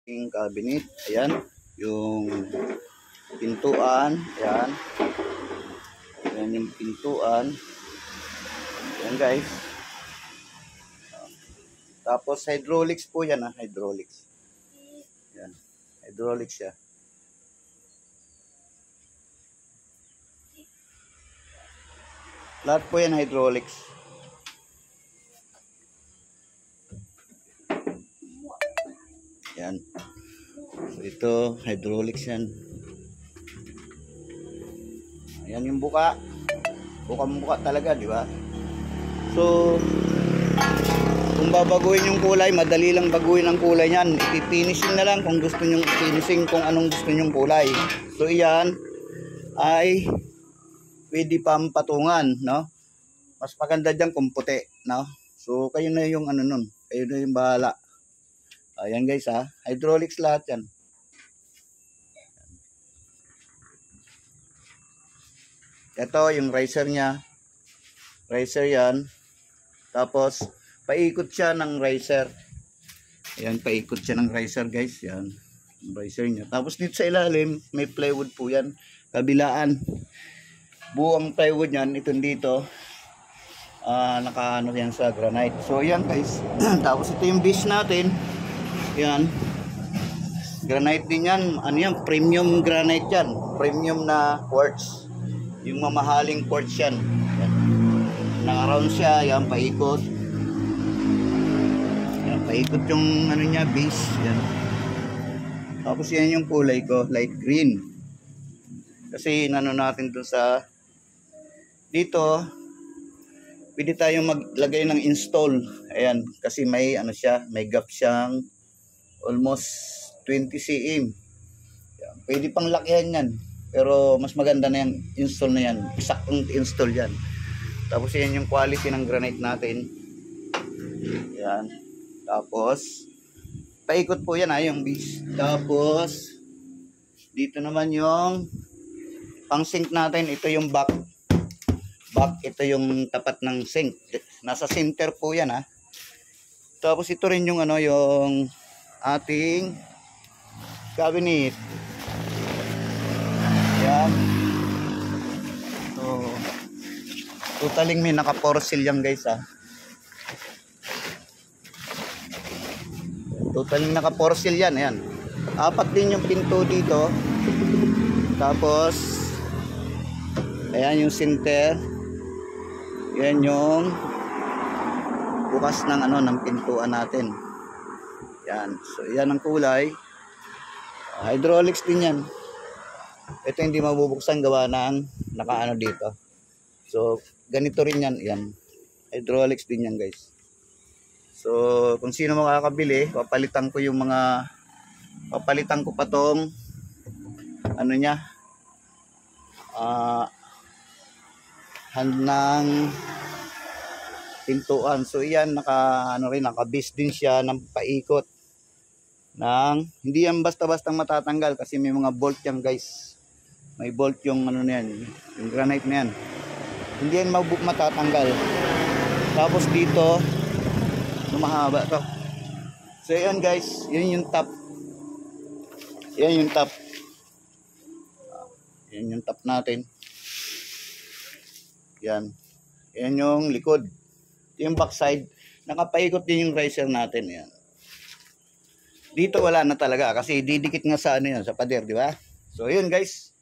Yung cabinet, ayan, yung pintuan, ayan. Ayan yung pintuan. Ayan guys. Tapos hydraulics po yan, hydraulics. Ayan, hydraulics siya. Lahat po yan hydraulics. Ayan. So ito, hydraulics yan. Ayan yung buka. Buka talaga, di ba? So, kung babaguhin yung kulay, madali lang baguhin ang kulay niyan. Ipifinishing na lang kung gusto nyong finishing, kung anong gusto nyong kulay. So, iyan ay pwede pang patungan, no? Mas maganda dyan kung puti, no? So, kayo na yung ano nun. Kayo na yung bahala. Ayan guys, hydraulics lahat yan. Ito yung riser niya. Riser yan. Tapos paikot siya ng riser. Ayan, paikot siya ng riser guys. Yan. Yung riser niya. Tapos dito sa ilalim, may plywood po yan. Kabilaan. Buong plywood yan. Itong dito. Nakaano yan sa granite. So yan guys. Tapos ito yung base natin. Yan. Granite din yan. Ano yan? Premium granite yan. Premium na quartz. Yung mamahaling quartz yan. Yan. Naka-round siya. Yan, paikot. Yan, paikot yung ano niya, base. Yan. Tapos yan yung kulay ko. Light green. Kasi inano natin dun sa dito. Pwede tayong maglagay ng install. Ayan. Kasi may ano siya. May gap siyang almost 20 cm. Yan. Pwede pang lakihan yan. Pero mas maganda na yung install na yan. Saktong install yan. Tapos yan yung quality ng granite natin. Yan. Tapos paikot po yan yung base. Tapos dito naman yung pang sink natin. Ito yung back. Ito yung tapat ng sink. Nasa center po yan Tapos ito rin yung ano yung ating cabinet. Yan. So, totaling may naka-porcel yan guys Totaling naka-porcel yan. Ayan. Apat din yung pinto dito. Tapos, ayan yung center. Yan yung bukas ng ano ng pintuan natin. Yan. So, yan ang kulay. Hydraulics din yan. Ito hindi mabubuksan gawa ng nakaano dito. So, ganito rin yan. Yan. Hydraulics din yan guys. So, kung sino makakabili, papalitan ko pa tong ano niya. Hand ng pintuan. So, yan naka-base din siya ng paikot. Hindi yan basta-bastang matatanggal kasi may mga bolt yan guys. May bolt yung ano na yan, yung granite na yan. Hindi yan matatanggal. Tapos dito, mahaba to. So yan guys, yan yung top. Yan yung top. Yan yung top natin. Yan. Yan yung likod. Yung backside, nakapaikot din yung riser natin. Yan. Dito wala na talaga kasi didikit nga sa ano yan, sa pader, di ba? So yun guys.